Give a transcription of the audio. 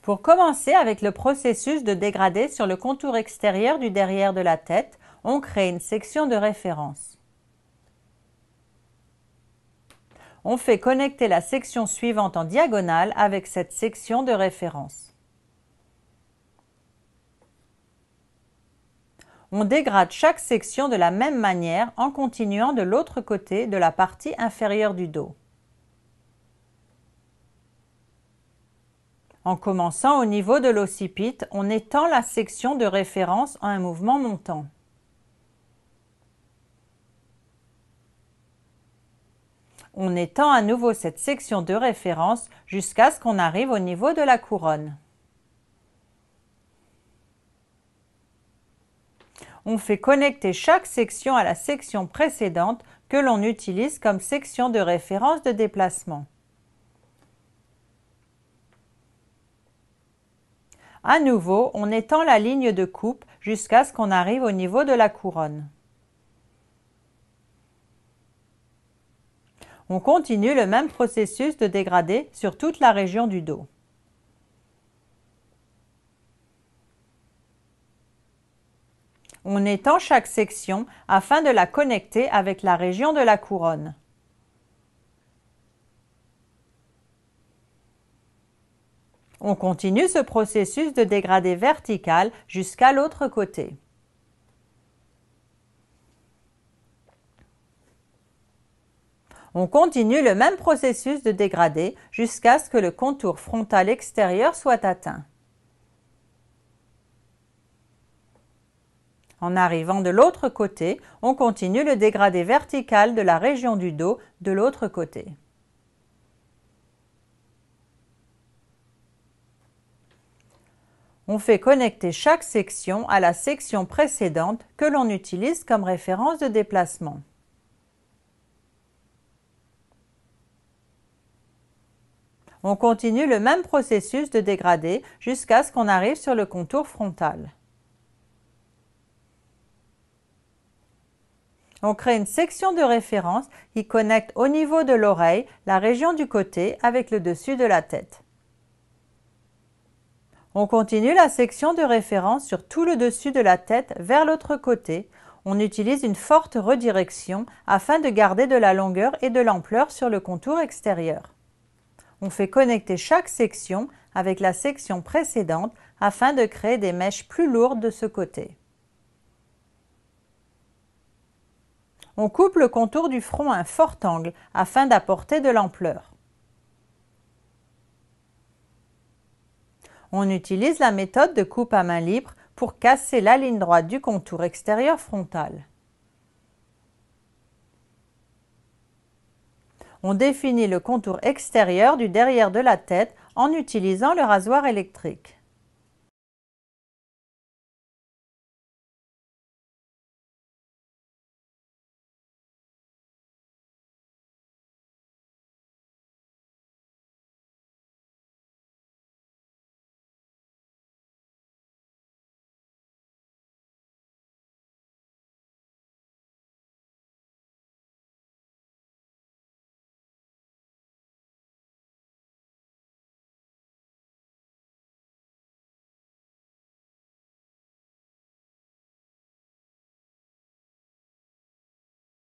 Pour commencer avec le processus de dégradé sur le contour extérieur du derrière de la tête, on crée une section de référence. On fait connecter la section suivante en diagonale avec cette section de référence. On dégrade chaque section de la même manière en continuant de l'autre côté de la partie inférieure du dos. En commençant au niveau de l'occiput, on étend la section de référence en un mouvement montant. On étend à nouveau cette section de référence jusqu'à ce qu'on arrive au niveau de la couronne. On fait connecter chaque section à la section précédente que l'on utilise comme section de référence de déplacement. À nouveau, on étend la ligne de coupe jusqu'à ce qu'on arrive au niveau de la couronne. On continue le même processus de dégradé sur toute la région du dos. On étend chaque section afin de la connecter avec la région de la couronne. On continue ce processus de dégradé vertical jusqu'à l'autre côté. On continue le même processus de dégradé jusqu'à ce que le contour frontal extérieur soit atteint. En arrivant de l'autre côté, on continue le dégradé vertical de la région du dos de l'autre côté. On fait connecter chaque section à la section précédente que l'on utilise comme référence de déplacement. On continue le même processus de dégradé jusqu'à ce qu'on arrive sur le contour frontal. On crée une section de référence qui connecte au niveau de l'oreille la région du côté avec le dessus de la tête. On continue la section de référence sur tout le dessus de la tête vers l'autre côté. On utilise une forte redirection afin de garder de la longueur et de l'ampleur sur le contour extérieur. On fait connecter chaque section avec la section précédente afin de créer des mèches plus lourdes de ce côté. On coupe le contour du front à un fort angle afin d'apporter de l'ampleur. On utilise la méthode de coupe à main libre pour casser la ligne droite du contour extérieur frontal. On définit le contour extérieur du derrière de la tête en utilisant le rasoir électrique.